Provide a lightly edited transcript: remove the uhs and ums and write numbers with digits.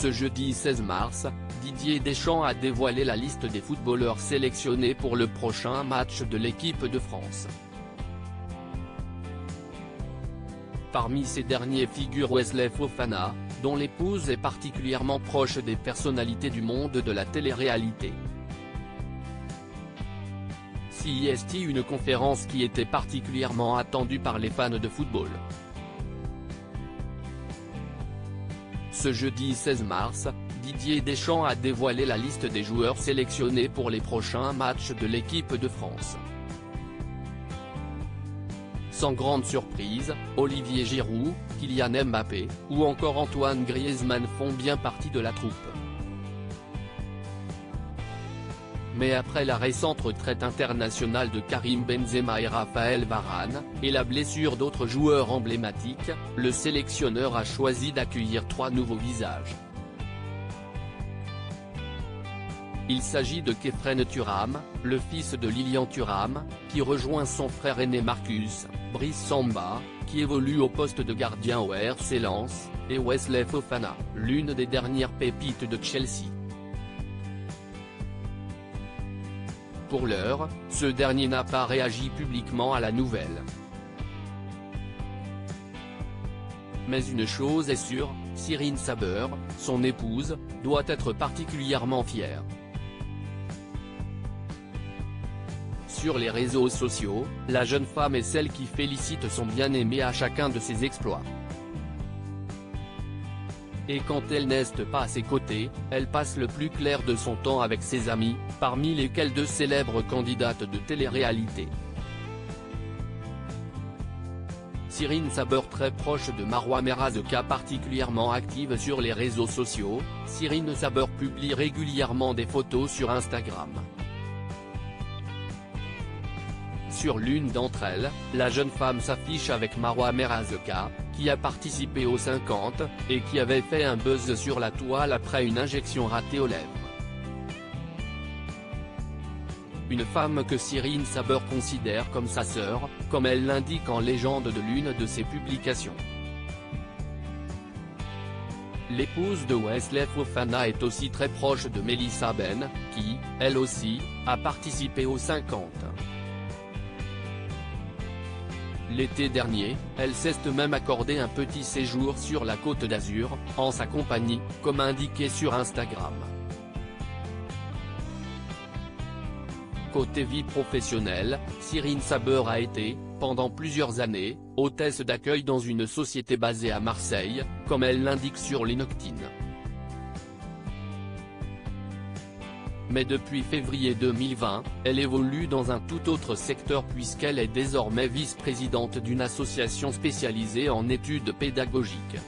Ce jeudi 16 mars, Didier Deschamps a dévoilé la liste des footballeurs sélectionnés pour le prochain match de l'équipe de France. Parmi ces derniers figure Wesley Fofana, dont l'épouse est particulièrement proche des personnalités du monde de la télé-réalité. CIST, une conférence qui était particulièrement attendue par les fans de football. Ce jeudi 16 mars, Didier Deschamps a dévoilé la liste des joueurs sélectionnés pour les prochains matchs de l'équipe de France. Sans grande surprise, Olivier Giroud, Kylian Mbappé, ou encore Antoine Griezmann font bien partie de la troupe. Mais après la récente retraite internationale de Karim Benzema et Raphaël Varane, et la blessure d'autres joueurs emblématiques, le sélectionneur a choisi d'accueillir 3 nouveaux visages. Il s'agit de Khéphren Thuram, le fils de Lilian Thuram, qui rejoint son frère aîné Marcus, Brice Samba, qui évolue au poste de gardien au RC Lens, et Wesley Fofana, l'une des dernières pépites de Chelsea. Pour l'heure, ce dernier n'a pas réagi publiquement à la nouvelle. Mais une chose est sûre, Cyrine Saber, son épouse, doit être particulièrement fière. Sur les réseaux sociaux, la jeune femme est celle qui félicite son bien-aimé à chacun de ses exploits. Et quand elle n'est pas à ses côtés, elle passe le plus clair de son temps avec ses amis, parmi lesquels 2 célèbres candidates de télé-réalité. Cyrine Saber, très proche de Marwa Merazeka, particulièrement active sur les réseaux sociaux, Cyrine Saber publie régulièrement des photos sur Instagram. Sur l'une d'entre elles, la jeune femme s'affiche avec Marwa Merazeka, qui a participé aux 50, et qui avait fait un buzz sur la toile après une injection ratée aux lèvres. Une femme que Cyrine Saber considère comme sa sœur, comme elle l'indique en légende de l'une de ses publications. L'épouse de Wesley Fofana est aussi très proche de Melissa Ben, qui, elle aussi, a participé aux 50. L'été dernier, elle s'est même accordé un petit séjour sur la Côte d'Azur, en sa compagnie, comme indiqué sur Instagram. Côté vie professionnelle, Cyrine Saber a été, pendant plusieurs années, hôtesse d'accueil dans une société basée à Marseille, comme elle l'indique sur LinkedIn. Mais depuis février 2020, elle évolue dans un tout autre secteur puisqu'elle est désormais vice-présidente d'une association spécialisée en études pédagogiques.